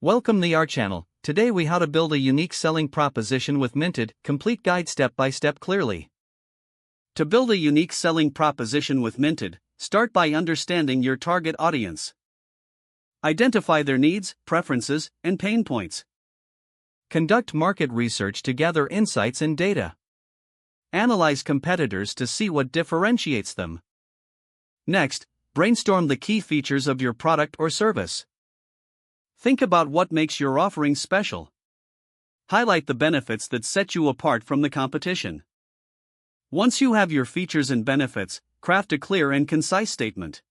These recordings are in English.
Welcome to our channel. Today we how to build a unique selling proposition with Minted, complete guide step by step clearly. To build a unique selling proposition with Minted, start by understanding your target audience. Identify their needs, preferences, and pain points. Conduct market research to gather insights and data. Analyze competitors to see what differentiates them. Next, brainstorm the key features of your product or service. Think about what makes your offering special. Highlight the benefits that set you apart from the competition. Once you have your features and benefits, craft a clear and concise statement.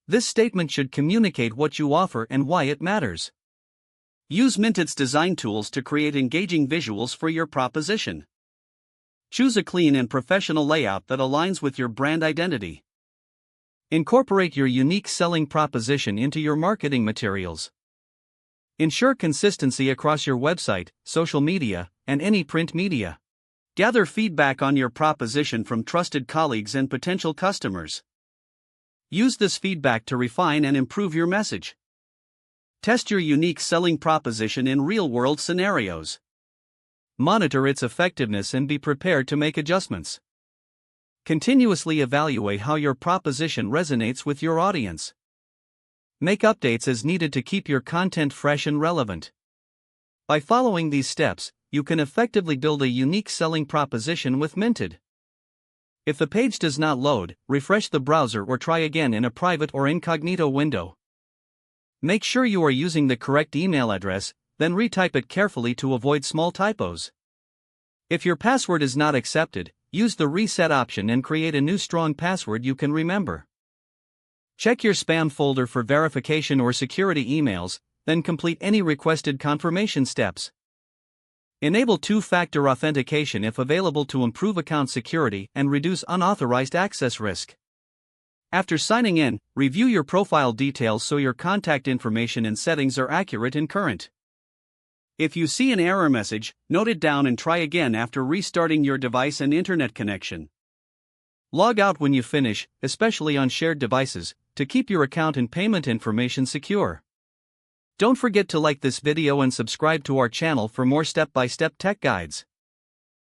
This statement should communicate what you offer and why it matters. Use Minted's design tools to create engaging visuals for your proposition. Choose a clean and professional layout that aligns with your brand identity. Incorporate your unique selling proposition into your marketing materials. Ensure consistency across your website, social media, and any print media. Gather feedback on your proposition from trusted colleagues and potential customers. Use this feedback to refine and improve your message. Test your unique selling proposition in real-world scenarios. Monitor its effectiveness and be prepared to make adjustments. Continuously evaluate how your proposition resonates with your audience. Make updates as needed to keep your content fresh and relevant. By following these steps, you can effectively build a unique selling proposition with Minted. If the page does not load, refresh the browser or try again in a private or incognito window. Make sure you are using the correct email address, then retype it carefully to avoid small typos. If your password is not accepted, use the reset option and create a new strong password you can remember. Check your spam folder for verification or security emails, then complete any requested confirmation steps. Enable two-factor authentication if available to improve account security and reduce unauthorized access risk. After signing in, review your profile details so your contact information and settings are accurate and current. If you see an error message, note it down and try again after restarting your device and internet connection. Log out when you finish, especially on shared devices, to keep your account and payment information secure. Don't forget to like this video and subscribe to our channel for more step-by-step tech guides.